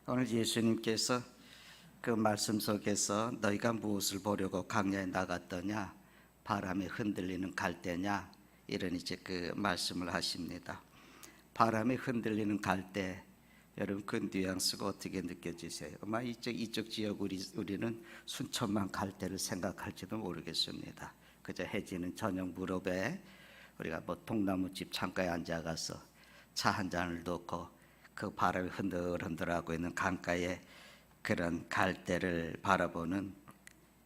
오늘 예수님께서 그 말씀 속에서 너희가 무엇을 보려고 광야에 나갔더냐, 바람에 흔들리는 갈대냐, 이런 이제 그 말씀을 하십니다. 바람에 흔들리는 갈대, 여러분 그 뉘앙스가 어떻게 느껴지세요? 아마 이쪽 지역 우리는 순천만 갈대를 생각할지도 모르겠습니다. 그저 해지는 저녁 무렵에 우리가 뭐 통나무집 창가에 앉아가서 차 한 잔을 놓고 그 바람이 흔들흔들하고 있는 강가에 그런 갈대를 바라보는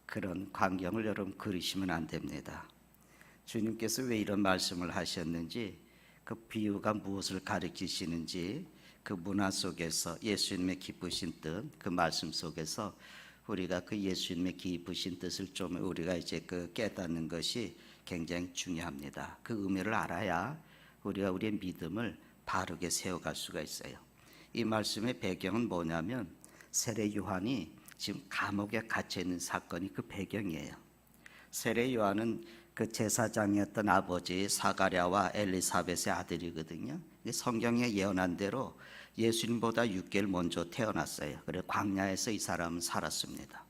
그런 광경을 여러분 그리시면 안 됩니다. 주님께서 왜 이런 말씀을 하셨는지, 그 비유가 무엇을 가르치시는지, 그 문화 속에서 예수님의 기쁘신 뜻, 그 말씀 속에서 우리가 그 예수님의 기쁘신 뜻을 좀 우리가 이제 그 깨닫는 것이 굉장히 중요합니다. 그 의미를 알아야 우리가 우리의 믿음을 바르게 세워갈 수가 있어요. 이 말씀의 배경은 뭐냐면, 세례 요한이 지금 감옥에 갇혀 있는 사건이 그 배경이에요. 세례 요한은 그 제사장이었던 아버지 사가랴와 엘리사벳의 아들이거든요. 성경에 예언한 대로 예수님보다 6개월 먼저 태어났어요. 그래서 광야에서 이 사람은 살았습니다.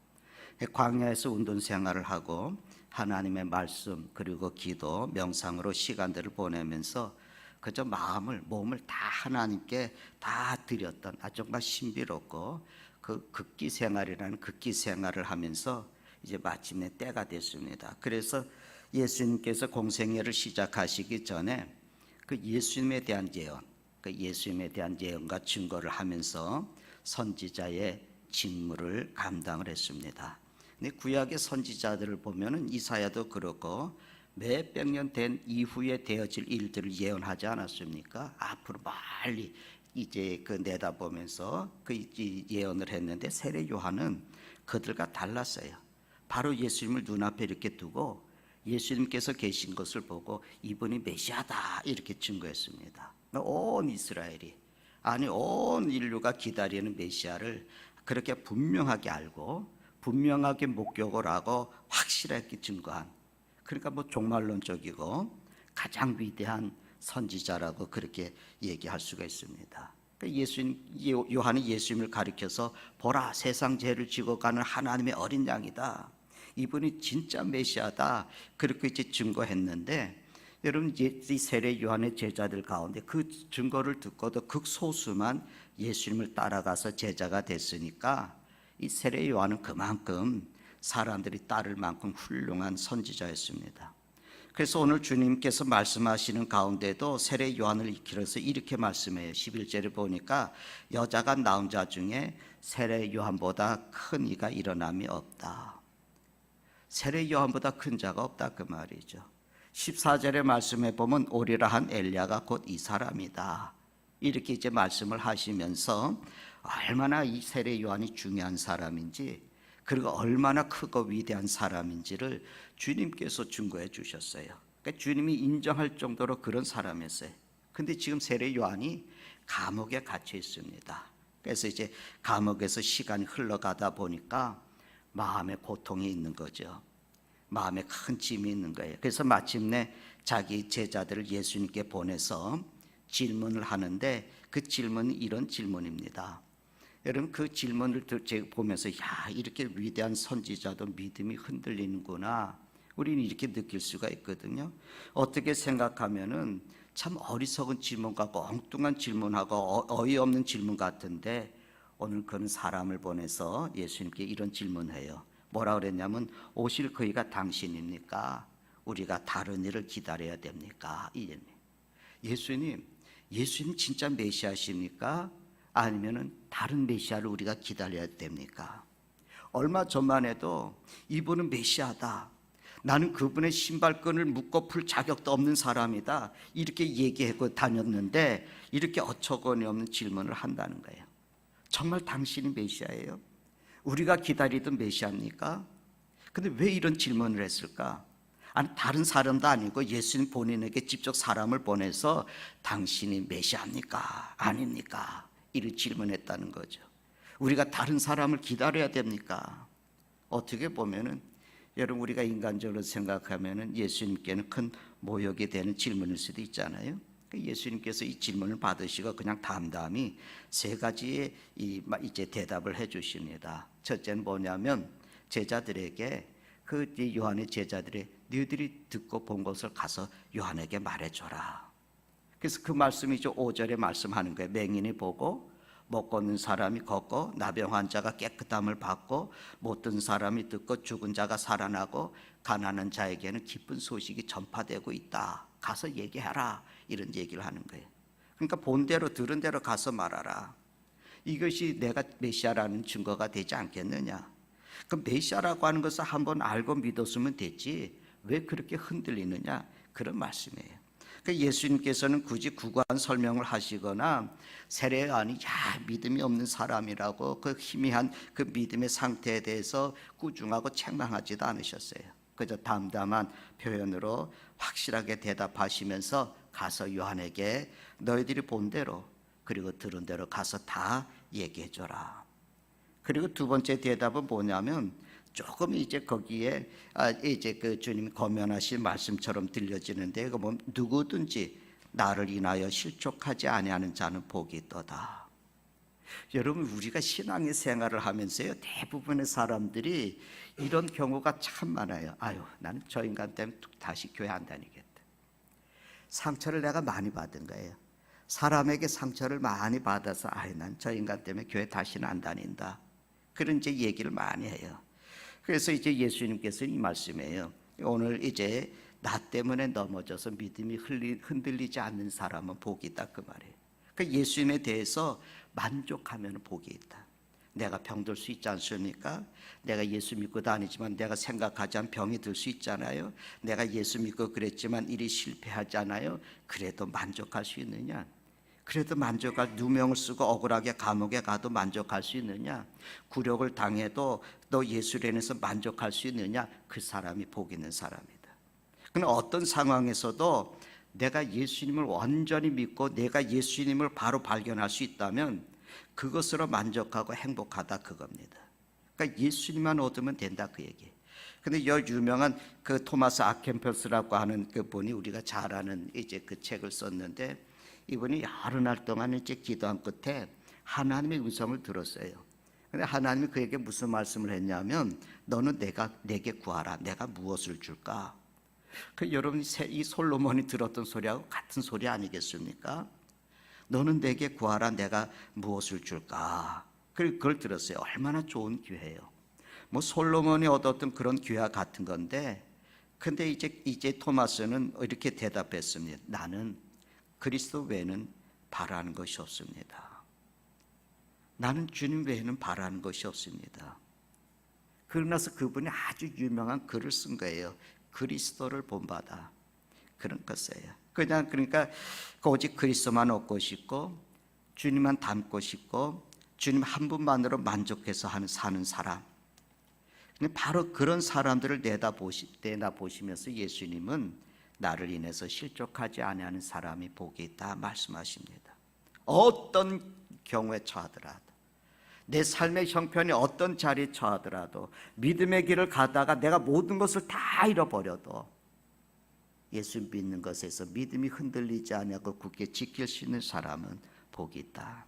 광야에서 운동 생활을 하고 하나님의 말씀 그리고 기도 명상으로 시간들을 보내면서 그저 마음을 몸을 다 하나님께 다 드렸던 아주 정말 신비롭고 그 극기 생활이라는 극기 생활을 하면서 이제 마침내 때가 됐습니다. 그래서 예수님께서 공생애를 시작하시기 전에 그 예수님에 대한 예언, 그 예수님에 대한 예언과 증거를 하면서 선지자의 직무를 감당을 했습니다. 근데 구약의 선지자들을 보면은 이사야도 그렇고 몇백 년 된 이후에 되어질 일들을 예언하지 않았습니까? 앞으로 멀리 이제 그 내다보면서 그 예언을 했는데, 세례 요한은 그들과 달랐어요. 바로 예수님을 눈앞에 이렇게 두고 예수님께서 계신 것을 보고 이분이 메시아다 이렇게 증거했습니다. 온 이스라엘이, 아니 온 인류가 기다리는 메시아를 그렇게 분명하게 알고 분명하게 목격을 하고 확실하게 증거한, 그러니까 뭐 종말론적이고 가장 위대한 선지자라고 그렇게 얘기할 수가 있습니다. 그러니까 요한이 예수님을 가리켜서 보라, 세상 죄를 지고 가는 하나님의 어린 양이다, 이분이 진짜 메시아다, 그렇게 이제 증거했는데, 여러분 이 세례 요한의 제자들 가운데 그 증거를 듣고도 극소수만 예수님을 따라가서 제자가 됐으니까 이 세례 요한은 그만큼 사람들이 따를 만큼 훌륭한 선지자였습니다. 그래서 오늘 주님께서 말씀하시는 가운데도 세례 요한을 이끌어서 이렇게 말씀해요. 11절에 보니까 여자가 낳은 자 중에 세례 요한보다 큰 이가 일어남이 없다. 세례 요한보다 큰 자가 없다 그 말이죠. 14절의 말씀에 보면 오리라 한 엘리야가 곧 이 사람이다, 이렇게 이제 말씀을 하시면서 얼마나 이 세례 요한이 중요한 사람인지, 그리고 얼마나 크고 위대한 사람인지를 주님께서 증거해 주셨어요. 그러니까 주님이 인정할 정도로 그런 사람이었어요. 근데 지금 세례 요한이 감옥에 갇혀 있습니다. 그래서 이제 감옥에서 시간이 흘러가다 보니까 마음에 고통이 있는 거죠. 마음에 큰 짐이 있는 거예요. 그래서 마침내 자기 제자들을 예수님께 보내서 질문을 하는데, 그 질문은 이런 질문입니다. 여러분 그 질문을 보면서 야, 이렇게 위대한 선지자도 믿음이 흔들리는구나, 우리는 이렇게 느낄 수가 있거든요. 어떻게 생각하면은 참 어리석은 질문 같고 엉뚱한 질문하고 어이없는 질문 같은데, 오늘 그런 사람을 보내서 예수님께 이런 질문해요. 뭐라 그랬냐면, 오실 그이가 당신입니까? 우리가 다른 일을 기다려야 됩니까? 예수님 진짜 메시아십니까? 아니면은 다른 메시아를 우리가 기다려야 됩니까? 얼마 전만 해도 이분은 메시아다, 나는 그분의 신발끈을 묶고 풀 자격도 없는 사람이다, 이렇게 얘기하고 다녔는데 이렇게 어처구니 없는 질문을 한다는 거예요. 정말 당신이 메시아예요? 우리가 기다리던 메시아입니까? 근데 왜 이런 질문을 했을까? 아니 다른 사람도 아니고 예수님 본인에게 직접 사람을 보내서 당신이 메시아입니까? 아닙니까? 이를 질문했다는 거죠. 우리가 다른 사람을 기다려야 됩니까? 어떻게 보면은 여러분 우리가 인간적으로 생각하면은 예수님께는 큰 모욕이 되는 질문일 수도 있잖아요. 예수님께서 이 질문을 받으시고 그냥 담담히 세 가지의 이제 대답을 해주십니다. 첫째는 뭐냐면 제자들에게 그 요한의 제자들이 너희들이 듣고 본 것을 가서 요한에게 말해줘라. 그래서 그 말씀이죠. 5절에 말씀하는 거예요. 맹인이 보고 못 걷는 사람이 걷고 나병 환자가 깨끗함을 받고 못 든 사람이 듣고 죽은 자가 살아나고 가난한 자에게는 기쁜 소식이 전파되고 있다. 가서 얘기하라. 이런 얘기를 하는 거예요. 그러니까 본 대로 들은 대로 가서 말하라. 이것이 내가 메시아라는 증거가 되지 않겠느냐. 그 메시아라고 하는 것을 한번 알고 믿었으면 됐지 왜 그렇게 흔들리느냐, 그런 말씀이에요. 예수님께서는 굳이 구간 설명을 하시거나 세례 요한이 믿음이 없는 사람이라고 그 희미한 그 믿음의 상태에 대해서 꾸중하고 책망하지도 않으셨어요. 그저 담담한 표현으로 확실하게 대답하시면서 가서 요한에게 너희들이 본 대로 그리고 들은 대로 가서 다 얘기해 줘라. 그리고 두 번째 대답은 뭐냐면 조금 이제 거기에 이제 그 주님이 거면하신 말씀처럼 들려지는데, 그 보면 누구든지 나를 인하여 실족하지 아니하는 자는 복이 있도다. 여러분, 우리가 신앙의 생활을 하면서요, 대부분의 사람들이 이런 경우가 참 많아요. 아유, 나는 저 인간 때문에 다시 교회 안 다니겠다. 상처를 내가 많이 받은 거예요. 사람에게 상처를 많이 받아서 아유, 난 저 인간 때문에 교회 다시는 안 다닌다. 그런 이제 얘기를 많이 해요. 그래서 이제 예수님께서 이 말씀이에요. 오늘 이제 나 때문에 넘어져서 믿음이 흔들리지 않는 사람은 복이 있다, 그 말이에요. 그러니까 예수님에 대해서 만족하면 복이 있다. 내가 병들 수 있지 않습니까? 내가 예수 믿고 다니지만 내가 생각하지 않은 병이 들 수 있잖아요. 내가 예수 믿고 그랬지만 일이 실패하잖아요. 그래도 만족할 수 있느냐? 그래도 만족할, 누명을 쓰고 억울하게 감옥에 가도 만족할 수 있느냐? 굴욕을 당해도 너 예수를 인해서 만족할 수 있느냐? 그 사람이 복 있는 사람이다. 그러나 어떤 상황에서도 내가 예수님을 완전히 믿고 내가 예수님을 바로 발견할 수 있다면 그것으로 만족하고 행복하다, 그겁니다. 그러니까 예수님만 얻으면 된다, 그 얘기. 근데 여 유명한 그 토마스 아켄퍼스라고 하는 그 분이 우리가 잘 아는 이제 그 책을 썼는데, 이분이 여러 날 동안 이제 기도한 끝에 하나님의 음성을 들었어요. 근데 하나님이 그에게 무슨 말씀을 했냐면, 너는 내게 구하라. 내가 무엇을 줄까? 그 여러분이 이 솔로몬이 들었던 소리하고 같은 소리 아니겠습니까? 너는 내게 구하라. 내가 무엇을 줄까? 그걸 들었어요. 얼마나 좋은 기회예요. 뭐 솔로몬이 얻었던 그런 기회와 같은 건데, 근데 이제 토마스는 이렇게 대답했습니다. 나는 그리스도 외에는 바라는 것이 없습니다. 나는 주님 외에는 바라는 것이 없습니다. 그러나서 그분이 아주 유명한 글을 쓴 거예요. 그리스도를 본받아. 그런 것이에요. 그러니까 오직 그리스도만 얻고 싶고 주님만 닮고 싶고 주님 한 분만으로 만족해서 사는 사람. 근데 바로 그런 사람들을 내다보시면서 예수님은 나를 인해서 실족하지 아니하는 사람이 복이 있다 말씀하십니다. 어떤 경우에 처하더라도, 내 삶의 형편이 어떤 자리에 처하더라도, 믿음의 길을 가다가 내가 모든 것을 다 잃어버려도 예수 믿는 것에서 믿음이 흔들리지 않고 굳게 지킬 수 있는 사람은 복이 있다.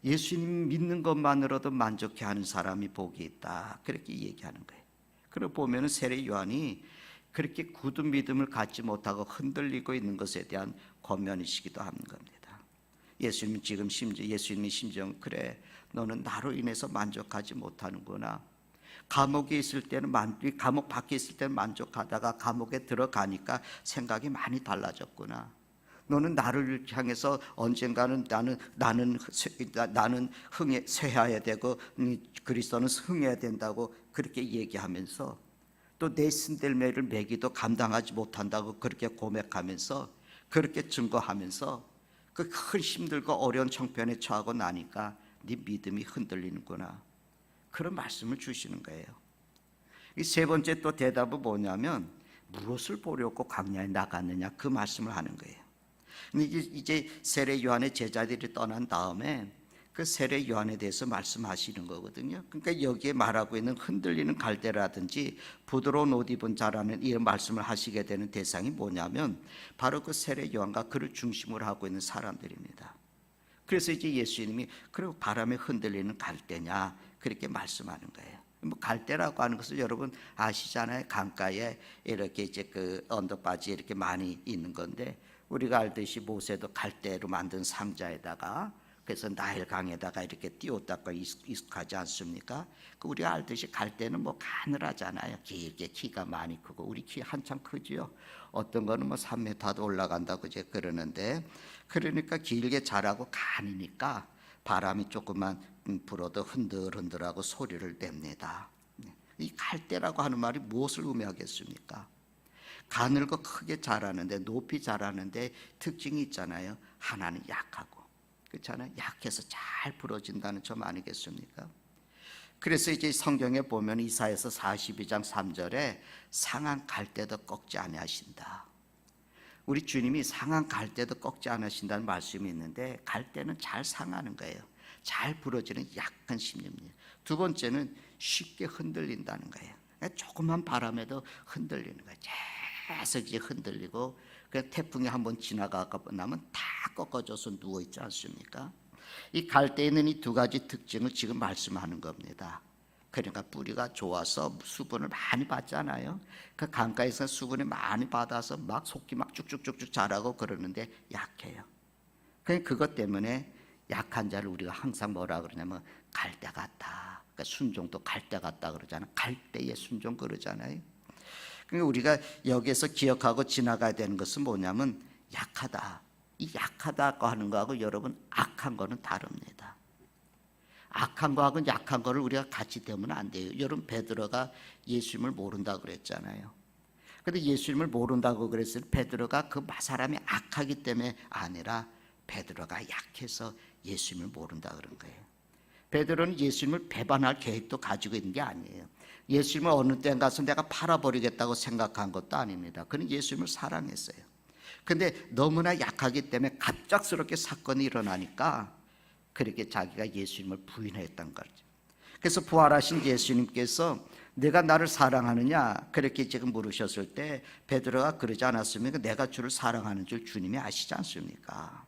예수님 믿는 것만으로도 만족해하는 사람이 복이 있다, 그렇게 얘기하는 거예요. 그리고 보면은 세례 요한이 그렇게 굳은 믿음을 갖지 못하고 흔들리고 있는 것에 대한 권면이시기도 하는 겁니다. 예수님이 심지어 그래, 너는 나로 인해서 만족하지 못하는구나. 감옥에 있을 때는 감옥 밖에 있을 때는 만족하다가 감옥에 들어가니까 생각이 많이 달라졌구나. 너는 나를 향해서 언젠가는 나는 쇠해야 되고 그리스도는 흥해야 된다고 그렇게 얘기하면서 또 내 신들매를 매기도 감당하지 못한다고 그렇게 고백하면서 그렇게 증거하면서 그 큰 힘들고 어려운 형편에 처하고 나니까 네 믿음이 흔들리는구나, 그런 말씀을 주시는 거예요. 이 세 번째 또 대답은 뭐냐면 무엇을 보려고 광야에 나갔느냐, 그 말씀을 하는 거예요. 근데 이제 세례 요한의 제자들이 떠난 다음에 그 세례 요한에 대해서 말씀하시는 거거든요. 그러니까 여기에 말하고 있는 흔들리는 갈대라든지 부드러운 옷 입은 자라는 이 말씀을 하시게 되는 대상이 뭐냐면 바로 그 세례 요한과 그를 중심으로 하고 있는 사람들입니다. 그래서 이제 예수님이 그리고 바람에 흔들리는 갈대냐 그렇게 말씀하는 거예요. 뭐 갈대라고 하는 것을 여러분 아시잖아요. 강가에 이렇게 이제 그 언덕바지에 이렇게 많이 있는 건데 우리가 알듯이 모세도 갈대로 만든 상자에다가 그래서 나일강에다가 이렇게 띄웠다가 익숙하지 않습니까? 그 우리가 알듯이 갈대는 뭐 가늘하잖아요. 길게 키가 많이 크고 우리 키 한참 크지요. 어떤 거는 뭐 3m도 올라간다고 이제 그러는데 그러니까 길게 자라고 가니니까 바람이 조금만 불어도 흔들흔들하고 소리를 냅니다. 이 갈대라고 하는 말이 무엇을 의미하겠습니까? 가늘고 크게 자라는데 높이 자라는데 특징이 있잖아요. 하나는 약하고 그렇잖아요. 약해서 잘 부러진다는 점 아니겠습니까? 그래서 이제 성경에 보면 이사야서 42장 3절에 상한 갈대도 꺾지 아니하신다. 우리 주님이 상한 갈대도 꺾지 않으신다는 말씀이 있는데 갈대는 잘 상하는 거예요. 잘 부러지는 약한 심리입니다. 두 번째는 쉽게 흔들린다는 거예요. 조그만 바람에도 흔들리는 거예요. 계속 이제 흔들리고 그 태풍이 한번 지나가고 나면 다 꺾어져서 누워있지 않습니까? 이 갈대에 있는 이 두 가지 특징을 지금 말씀하는 겁니다. 그러니까 뿌리가 좋아서 수분을 많이 받잖아요. 그 강가에서 수분을 많이 받아서 막 속기 막 쭉쭉쭉쭉 자라고 그러는데 약해요. 그것 때문에 약한 자를 우리가 항상 뭐라 그러냐면 갈대 같다. 그러니까 순종도 갈대 같다 그러잖아요. 갈대의 순종 그러잖아요. 그러니까 우리가 여기에서 기억하고 지나가야 되는 것은 뭐냐면 약하다. 이 약하다고 하는 거하고 여러분 악한 거는 다릅니다. 악한 거하고 약한 거를 우리가 같이 대면 안 돼요. 여러분 베드로가 예수님을 모른다고 그랬잖아요. 근데 예수님을 모른다고 그랬을 때 베드로가 그 사람이 악하기 때문에 아니라 베드로가 약해서 예수님을 모른다 그런 거예요. 베드로는 예수님을 배반할 계획도 가지고 있는 게 아니에요. 예수님을 어느 때 가서 내가 팔아버리겠다고 생각한 것도 아닙니다. 그는 예수님을 사랑했어요. 근데 너무나 약하기 때문에 갑작스럽게 사건이 일어나니까 그렇게 자기가 예수님을 부인했던 거죠. 그래서 부활하신 예수님께서 내가 나를 사랑하느냐 그렇게 지금 물으셨을 때 베드로가 그러지 않았습니까? 내가 주를 사랑하는 줄 주님이 아시지 않습니까?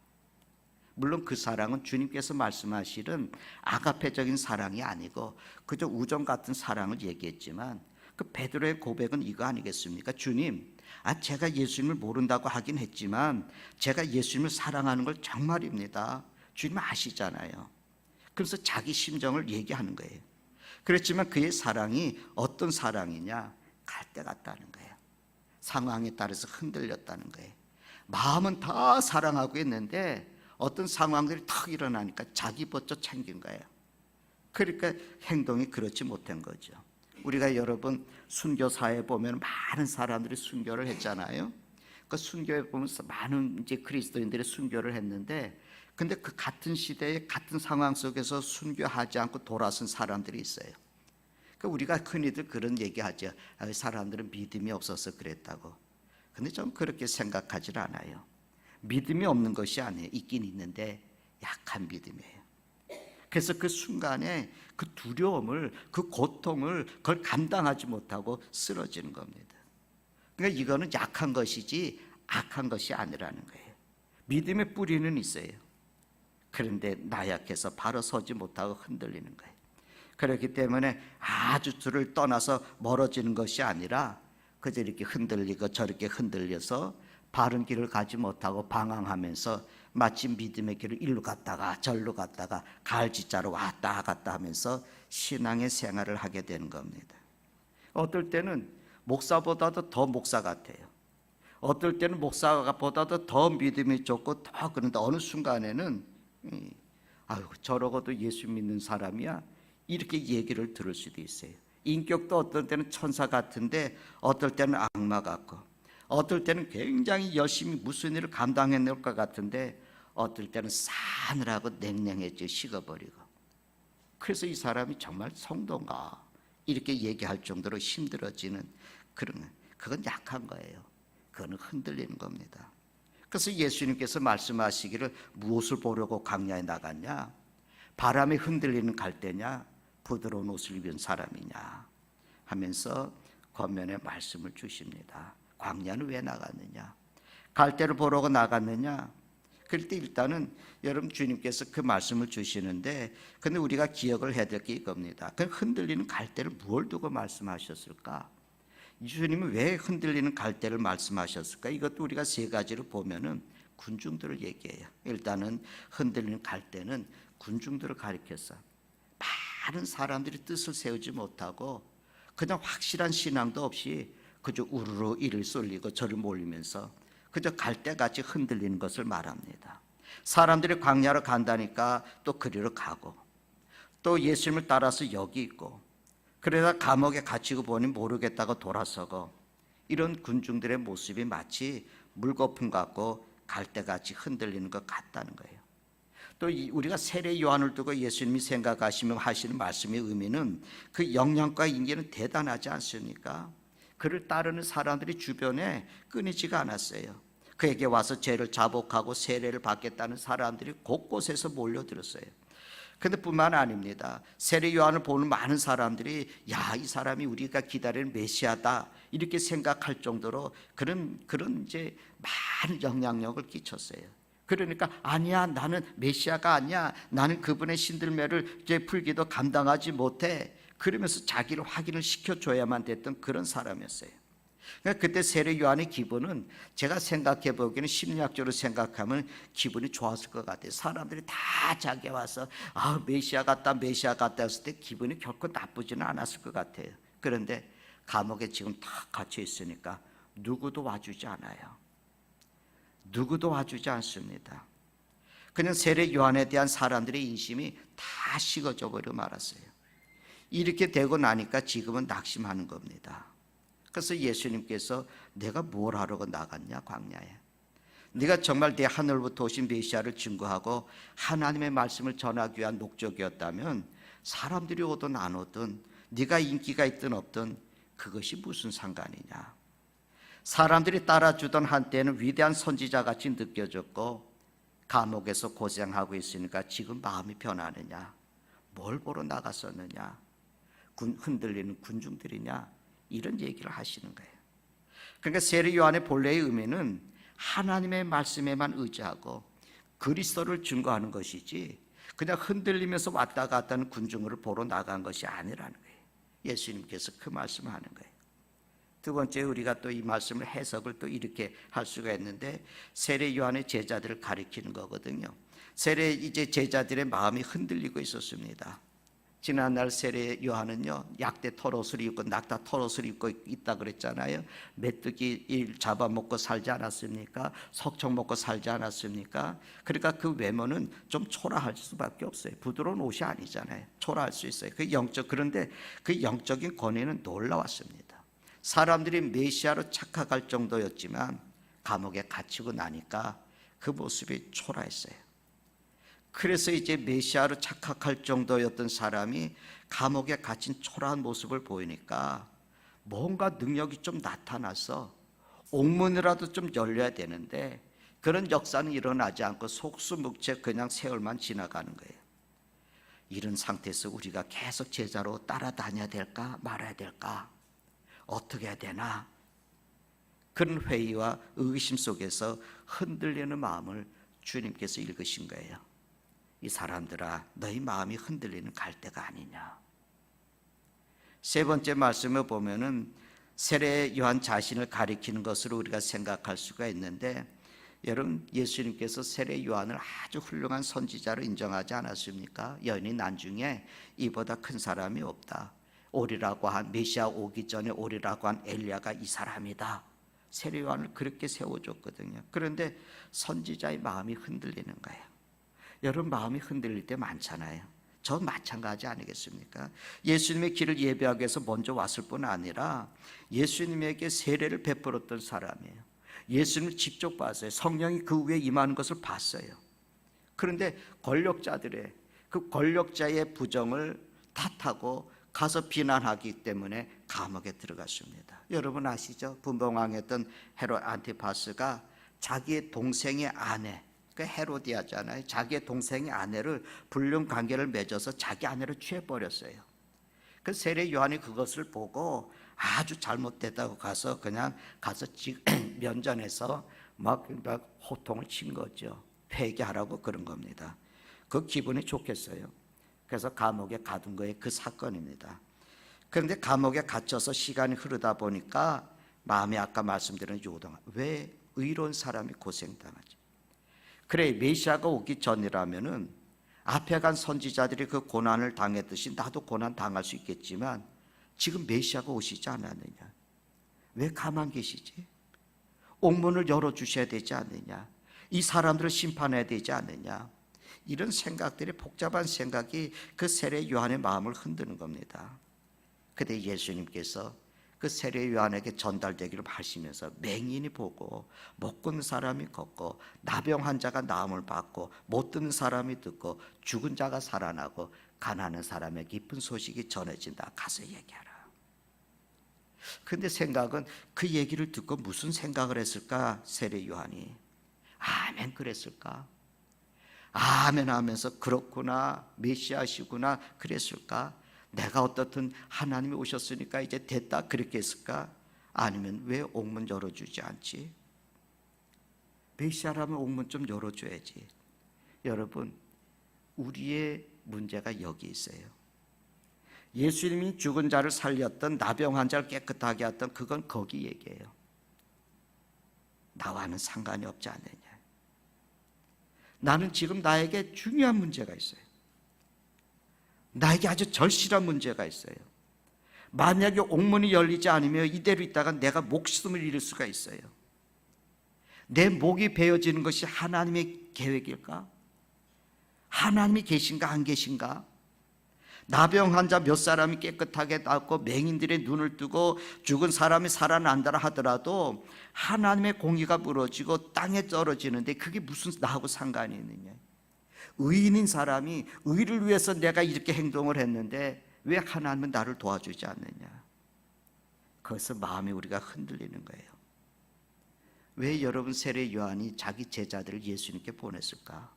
물론 그 사랑은 주님께서 말씀하시는 아가페적인 사랑이 아니고 그저 우정 같은 사랑을 얘기했지만 그 베드로의 고백은 이거 아니겠습니까? 주님, 제가 예수님을 모른다고 하긴 했지만 제가 예수님을 사랑하는 걸 정말입니다. 주님 아시잖아요. 그래서 자기 심정을 얘기하는 거예요. 그렇지만 그의 사랑이 어떤 사랑이냐? 갈대 같다는 거예요. 상황에 따라서 흔들렸다는 거예요. 마음은 다 사랑하고 있는데 어떤 상황들이 탁 일어나니까 자기 벗쳐 챙긴 거예요. 그러니까 행동이 그렇지 못한 거죠. 우리가 여러분 순교사에 보면 많은 사람들이 순교를 했잖아요. 그 순교에 보면 많은 이제 그리스도인들이 순교를 했는데 근데 그 같은 시대에 같은 상황 속에서 순교하지 않고 돌아선 사람들이 있어요. 그러니까 우리가 흔히들 그런 얘기하죠. 사람들은 믿음이 없어서 그랬다고. 근데 전 그렇게 생각하지 않아요. 믿음이 없는 것이 아니에요. 있긴 있는데 약한 믿음이에요. 그래서 그 순간에 그 두려움을 그 고통을 그걸 감당하지 못하고 쓰러지는 겁니다. 그러니까 이거는 약한 것이지 악한 것이 아니라는 거예요. 믿음의 뿌리는 있어요. 그런데 나약해서 바로 서지 못하고 흔들리는 거예요. 그렇기 때문에 아주 주를 떠나서 멀어지는 것이 아니라 그저 이렇게 흔들리고 저렇게 흔들려서 바른 길을 가지 못하고 방황하면서 마치 믿음의 길을 일로 갔다가 절로 갔다가 가을지자로 왔다 갔다 하면서 신앙의 생활을 하게 되는 겁니다. 어떨 때는 목사보다도 더 목사 같아요. 어떨 때는 목사보다도 더 믿음이 좋고 더 그런데 어느 순간에는 아유 저러고도 예수 믿는 사람이야 이렇게 얘기를 들을 수도 있어요. 인격도 어떨 때는 천사 같은데 어떨 때는 악마 같고 어떨 때는 굉장히 열심히 무슨 일을 감당해낼 것 같은데 어떨 때는 싸늘하고 냉랭해져 식어버리고 그래서 이 사람이 정말 성도인가 이렇게 얘기할 정도로 힘들어지는 그런 그건 약한 거예요. 그건 흔들리는 겁니다. 그래서 예수님께서 말씀하시기를 무엇을 보려고 광야에 나갔냐? 바람에 흔들리는 갈대냐 부드러운 옷을 입은 사람이냐 하면서 권면의 말씀을 주십니다. 광야는 왜 나갔느냐? 갈대를 보러 나갔느냐? 그럴 때 일단은 여러분 주님께서 그 말씀을 주시는데, 근데 우리가 기억을 해야 될 게 이겁니다. 그 흔들리는 갈대를 무엇을 두고 말씀하셨을까? 주님은 왜 흔들리는 갈대를 말씀하셨을까? 이것도 우리가 세 가지로 보면은 군중들을 얘기해요. 일단은 흔들리는 갈대는 군중들을 가리켜서 많은 사람들이 뜻을 세우지 못하고 그냥 확실한 신앙도 없이 그저 우르르 이를 쏠리고 저를 몰리면서 그저 갈대같이 흔들리는 것을 말합니다. 사람들이 광야로 간다니까 또 그리로 가고 또 예수님을 따라서 여기 있고 그러다 감옥에 갇히고 보니 모르겠다고 돌아서고 이런 군중들의 모습이 마치 물거품 같고 갈대같이 흔들리는 것 같다는 거예요. 또 우리가 세례 요한을 두고 예수님이 생각하시며 하시는 말씀의 의미는 그 영향과 인기는 대단하지 않습니까? 그를 따르는 사람들이 주변에 끊이지가 않았어요. 그에게 와서 죄를 자복하고 세례를 받겠다는 사람들이 곳곳에서 몰려들었어요. 그런데 뿐만 아닙니다. 세례 요한을 보는 많은 사람들이 야, 이 사람이 우리가 기다리는 메시아다 이렇게 생각할 정도로 그런 이제 많은 영향력을 끼쳤어요. 그러니까 아니야, 나는 메시아가 아니야, 나는 그분의 신들매를 이제 풀기도 감당하지 못해, 그러면서 자기를 확인을 시켜줘야만 됐던 그런 사람이었어요. 그러니까 그때 세례 요한의 기분은 제가 생각해 보기에는 심리학적으로 생각하면 기분이 좋았을 것 같아요. 사람들이 다 자기에 와서 아, 메시아 같다 메시아 같다 했을 때 기분이 결코 나쁘지는 않았을 것 같아요. 그런데 감옥에 지금 다 갇혀 있으니까 누구도 와주지 않아요. 누구도 와주지 않습니다. 그냥 세례 요한에 대한 사람들의 인심이 다 식어져 버려 말았어요. 이렇게 되고 나니까 지금은 낙심하는 겁니다. 그래서 예수님께서 내가 뭘 하려고 나갔냐 광야에? 네가 정말 내 하늘부터 오신 메시아를 증거하고 하나님의 말씀을 전하기 위한 목적이었다면 사람들이 오든 안 오든 네가 인기가 있든 없든 그것이 무슨 상관이냐? 사람들이 따라주던 한때는 위대한 선지자같이 느껴졌고 감옥에서 고생하고 있으니까 지금 마음이 변하느냐? 뭘 보러 나갔었느냐? 흔들리는 군중들이냐? 이런 얘기를 하시는 거예요. 그러니까 세례 요한의 본래의 의미는 하나님의 말씀에만 의지하고 그리스도를 증거하는 것이지 그냥 흔들리면서 왔다 갔다 하는 군중을 보러 나간 것이 아니라는 거예요. 예수님께서 그 말씀을 하는 거예요. 두 번째, 우리가 또 이 말씀을 해석을 또 이렇게 할 수가 있는데 세례 요한의 제자들을 가리키는 거거든요. 세례 이제 제자들의 마음이 흔들리고 있었습니다. 지난날 세례 요한은요 약대 털옷을 입고 낙타 털옷을 입고 있다 그랬잖아요. 메뚜기 잡아먹고 살지 않았습니까? 석청 먹고 살지 않았습니까? 그러니까 그 외모는 좀 초라할 수밖에 없어요. 부드러운 옷이 아니잖아요. 초라할 수 있어요. 그런데 그 영적인 권위는 놀라웠습니다. 사람들이 메시아로 착각할 정도였지만 감옥에 갇히고 나니까 그 모습이 초라했어요. 그래서 이제 메시아로 착각할 정도였던 사람이 감옥에 갇힌 초라한 모습을 보이니까 뭔가 능력이 좀 나타나서 옥문이라도 좀 열려야 되는데 그런 역사는 일어나지 않고 속수무책 그냥 세월만 지나가는 거예요. 이런 상태에서 우리가 계속 제자로 따라다녀야 될까 말아야 될까 어떻게 해야 되나 그런 회의와 의구심 속에서 흔들리는 마음을 주님께서 읽으신 거예요. 이 사람들아, 너희 마음이 흔들리는 갈대가 아니냐. 세 번째 말씀을 보면은 세례 요한 자신을 가리키는 것으로 우리가 생각할 수가 있는데, 여러분 예수님께서 세례 요한을 아주 훌륭한 선지자로 인정하지 않았습니까? 여인이 난중에 이보다 큰 사람이 없다. 오리라고 한 메시아 오기 전에 오리라고 한 엘리야가 이 사람이다. 세례 요한을 그렇게 세워줬거든요. 그런데 선지자의 마음이 흔들리는 거예요. 여러분 마음이 흔들릴 때 많잖아요. 전 마찬가지 아니겠습니까? 예수님의 길을 예배하기 위해서 먼저 왔을 뿐 아니라 예수님에게 세례를 베풀었던 사람이에요. 예수님을 직접 봤어요. 성령이 그 위에 임하는 것을 봤어요. 그런데 권력자들의 그 권력자의 부정을 탓하고 가서 비난하기 때문에 감옥에 들어갔습니다. 여러분 아시죠? 분봉왕이었던 헤롯 안티파스가 자기의 동생의 아내, 그 헤로디아잖아요. 자기의 동생의 아내를 불륜 관계를 맺어서 자기 아내를 취해버렸어요. 그 세례 요한이 그것을 보고 아주 잘못됐다고 그냥 가서 면전에서 막 호통을 친 거죠. 회개하라고 그런 겁니다. 그 기분이 좋겠어요. 그래서 감옥에 가둔 거예요. 그 사건입니다. 그런데 감옥에 갇혀서 시간이 흐르다 보니까 마음이 아까 말씀드린 요동, 왜 의로운 사람이 고생당하지? 그래, 메시아가 오기 전이라면은 앞에 간 선지자들이 그 고난을 당했듯이 나도 고난 당할 수 있겠지만 지금 메시아가 오시지 않았느냐? 왜 가만 계시지? 옥문을 열어주셔야 되지 않느냐? 이 사람들을 심판해야 되지 않느냐? 이런 생각들이, 복잡한 생각이 그 세례 요한의 마음을 흔드는 겁니다. 그때 예수님께서 그 세례 요한에게 전달되기를 하시면서 맹인이 보고, 못 걷는 사람이 걷고, 나병 환자가 나음을 받고, 못 듣는 사람이 듣고, 죽은 자가 살아나고, 가난한 사람의 기쁜 소식이 전해진다. 가서 얘기하라. 근데 생각은, 그 얘기를 듣고 무슨 생각을 했을까? 세례 요한이 아멘 그랬을까? 아멘 하면서 그렇구나, 메시아시구나 그랬을까? 내가 어떻든 하나님이 오셨으니까 이제 됐다 그렇게 했을까? 아니면 왜 옥문 열어주지 않지? 메시아라면 옥문 좀 열어줘야지. 여러분, 우리의 문제가 여기 있어요. 예수님이 죽은 자를 살렸던, 나병 환자를 깨끗하게 했던, 그건 거기 얘기예요. 나와는 상관이 없지 않느냐. 나는 지금 나에게 중요한 문제가 있어요. 나에게 아주 절실한 문제가 있어요. 만약에 옥문이 열리지 않으면 이대로 있다가 내가 목숨을 잃을 수가 있어요. 내 목이 베어지는 것이 하나님의 계획일까? 하나님이 계신가 안 계신가? 나병 환자 몇 사람이 깨끗하게 낫고 맹인들의 눈을 뜨고 죽은 사람이 살아난다 하더라도 하나님의 공의가 무너지고 땅에 떨어지는데 그게 무슨 나하고 상관이 있느냐? 의인인 사람이 의를 위해서 내가 이렇게 행동을 했는데 왜 하나님은 나를 도와주지 않느냐? 그래서 마음이 우리가 흔들리는 거예요. 왜 여러분 세례 요한이 자기 제자들을 예수님께 보냈을까?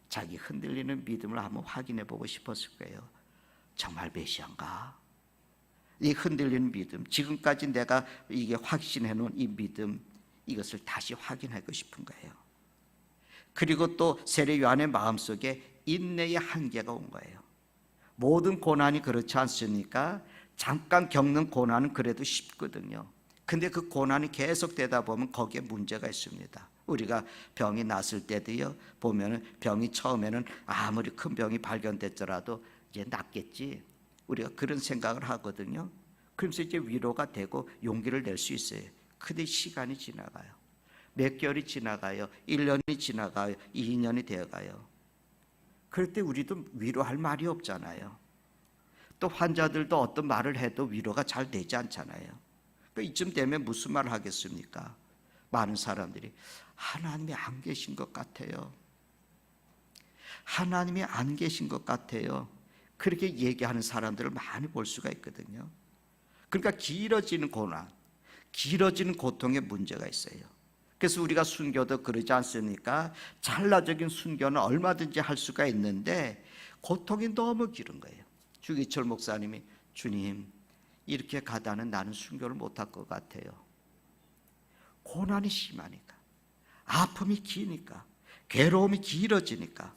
자기 흔들리는 믿음을 한번 확인해 보고 싶었을 거예요. 정말 메시아인가? 이 흔들리는 믿음, 지금까지 내가 이게 확신해 놓은 이 믿음, 이것을 다시 확인하고 싶은 거예요. 그리고 또 세례 요한의 마음속에 인내의 한계가 온 거예요. 모든 고난이 그렇지 않습니까? 잠깐 겪는 고난은 그래도 쉽거든요. 근데 그 고난이 계속되다 보면 거기에 문제가 있습니다. 우리가 병이 났을 때도요, 보면은 병이 처음에는 아무리 큰 병이 발견됐더라도 이제 낫겠지, 우리가 그런 생각을 하거든요. 그러면서 이제 위로가 되고 용기를 낼 수 있어요. 근데 시간이 지나가요. 몇 개월이 지나가요. 1년이 지나가요. 2년이 되어가요. 그럴 때 우리도 위로할 말이 없잖아요. 또 환자들도 어떤 말을 해도 위로가 잘 되지 않잖아요. 이쯤 되면 무슨 말을 하겠습니까? 많은 사람들이 하나님이 안 계신 것 같아요. 하나님이 안 계신 것 같아요. 그렇게 얘기하는 사람들을 많이 볼 수가 있거든요. 그러니까 길어지는 고난, 길어지는 고통에 문제가 있어요. 그래서 우리가 순교도 그러지 않습니까? 찰나적인 순교는 얼마든지 할 수가 있는데 고통이 너무 길은 거예요. 주기철 목사님이 주님, 이렇게 가다는 나는 순교를 못할 것 같아요. 고난이 심하니까, 아픔이 기니까, 괴로움이 길어지니까,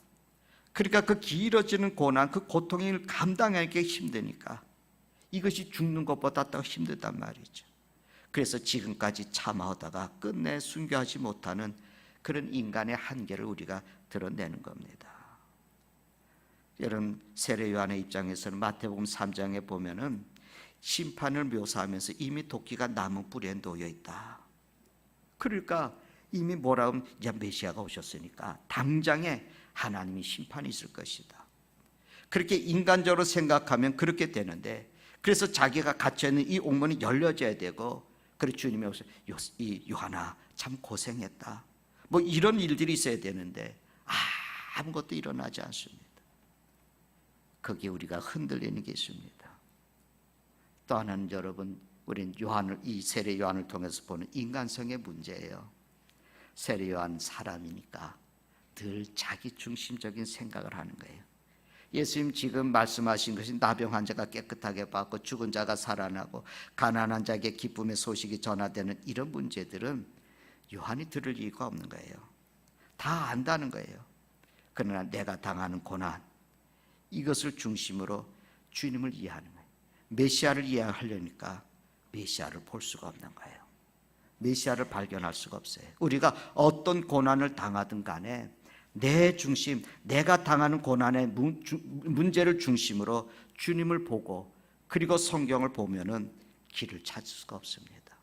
그러니까 그 길어지는 고난, 그 고통을 감당하기 힘드니까 이것이 죽는 것보다 더 힘들단 말이죠. 그래서 지금까지 참아오다가 끝내 순교하지 못하는 그런 인간의 한계를 우리가 드러내는 겁니다. 여러분, 세례 요한의 입장에서는 마태복음 3장에 보면은 심판을 묘사하면서 이미 도끼가 나무 뿌리에 놓여 있다. 그러니까 이미 뭐라 하면 이제 메시아가 오셨으니까 당장에 하나님이 심판이 있을 것이다. 그렇게 인간적으로 생각하면 그렇게 되는데, 그래서 자기가 갇혀있는 이 옥문이 열려져야 되고, 그래 주님이 오셔서 이 요한아 참 고생했다, 뭐 이런 일들이 있어야 되는데 아무것도 일어나지 않습니다. 거기에 우리가 흔들리는 게 있습니다. 또 하나는 여러분, 우리는 이 세례 요한을 통해서 보는 인간성의 문제예요. 세례요한 사람이니까 늘 자기 중심적인 생각을 하는 거예요. 예수님 지금 말씀하신 것이 나병 환자가 깨끗하게 받고 죽은 자가 살아나고 가난한 자에게 기쁨의 소식이 전하되는 이런 문제들은 요한이 들을 이유가 없는 거예요. 다 안다는 거예요. 그러나 내가 당하는 고난, 이것을 중심으로 주님을 이해하는 거예요. 메시아를 이해하려니까 메시아를 볼 수가 없는 거예요. 메시아를 발견할 수가 없어요. 우리가 어떤 고난을 당하든 간에 내 중심, 내가 당하는 고난의 문제를 중심으로 주님을 보고 그리고 성경을 보면은 길을 찾을 수가 없습니다.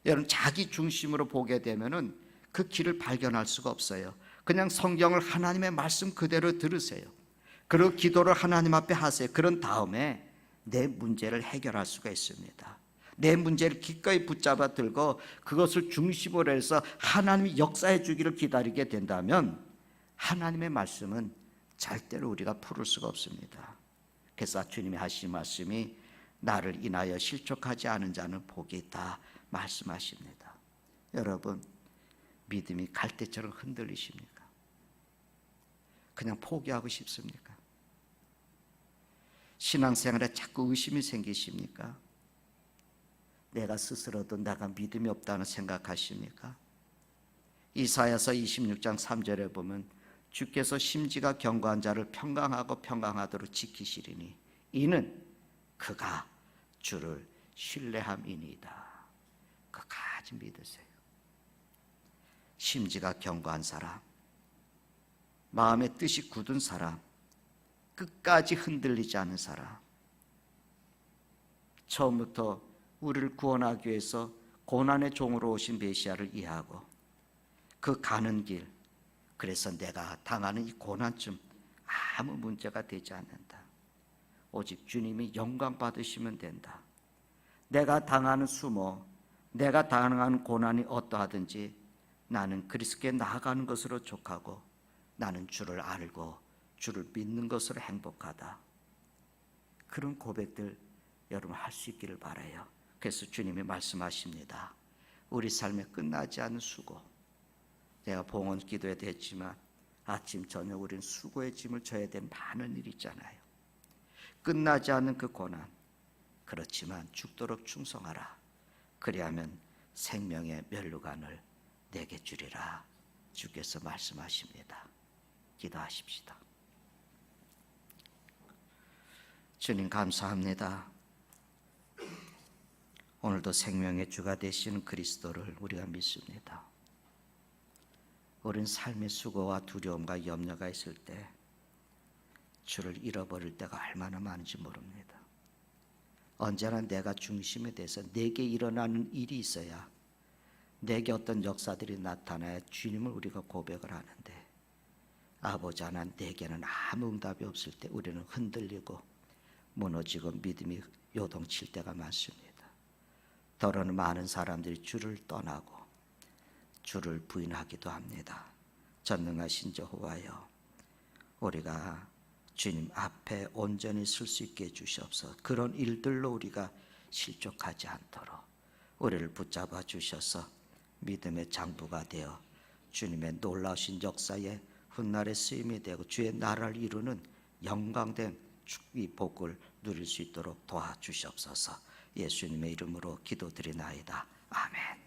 여러분, 자기 중심으로 보게 되면은 그 길을 발견할 수가 없어요. 그냥 성경을 하나님의 말씀 그대로 들으세요. 그리고 기도를 하나님 앞에 하세요. 그런 다음에 내 문제를 해결할 수가 있습니다. 내 문제를 기꺼이 붙잡아 들고 그것을 중심으로 해서 하나님이 역사해 주기를 기다리게 된다면 하나님의 말씀은 절대로 우리가 풀을 수가 없습니다. 그래서 주님이 하신 말씀이 나를 인하여 실족하지 않은 자는 복이 있다 말씀하십니다. 여러분, 믿음이 갈대처럼 흔들리십니까? 그냥 포기하고 싶습니까? 신앙생활에 자꾸 의심이 생기십니까? 내가 스스로도 내가 믿음이 없다는 생각하십니까? 이사야서 26장 3절에 보면 주께서 심지가 견고한 자를 평강하고 평강하도록 지키시리니 이는 그가 주를 신뢰함이니이다. 그까지 믿으세요. 심지가 견고한 사람, 마음의 뜻이 굳은 사람, 끝까지 흔들리지 않은 사람, 처음부터 우리를 구원하기 위해서 고난의 종으로 오신 메시아를 이해하고 그 가는 길, 그래서 내가 당하는 이 고난쯤 아무 문제가 되지 않는다. 오직 주님이 영광 받으시면 된다. 내가 당하는 수모, 내가 당하는 고난이 어떠하든지 나는 그리스도께 나아가는 것으로 족하고 나는 주를 알고 주를 믿는 것으로 행복하다. 그런 고백들 여러분 할 수 있기를 바라요. 그래서 주님이 말씀하십니다. 우리 삶에 끝나지 않은 수고, 내가 봉헌 기도에 됐지만 아침 저녁 우리는 수고의 짐을 져야 되는 많은 일이 있잖아요. 끝나지 않는 그 고난, 그렇지만 죽도록 충성하라. 그리하면 생명의 면류관을 내게 주리라. 주께서 말씀하십니다. 기도하십시다. 주님 감사합니다. 오늘도 생명의 주가 되시는 그리스도를 우리가 믿습니다. 우린 삶의 수고와 두려움과 염려가 있을 때 주를 잃어버릴 때가 얼마나 많은지 모릅니다. 언제나 내가 중심에 대해서 내게 일어나는 일이 있어야 내게 어떤 역사들이 나타나야 주님을 우리가 고백을 하는데, 아버지 하나 내게는 아무 응답이 없을 때 우리는 흔들리고 무너지고 믿음이 요동칠 때가 많습니다. 더러는 많은 사람들이 주를 떠나고 주를 부인하기도 합니다. 전능하신 여호와여, 우리가 주님 앞에 온전히 설 수 있게 해주시옵소서. 그런 일들로 우리가 실족하지 않도록 우리를 붙잡아 주셔서 믿음의 장부가 되어 주님의 놀라우신 역사에 훗날의 쓰임이 되고 주의 나라를 이루는 영광된 축복의 복을 누릴 수 있도록 도와주시옵소서. 예수님의 이름으로 기도드리나이다. 아멘.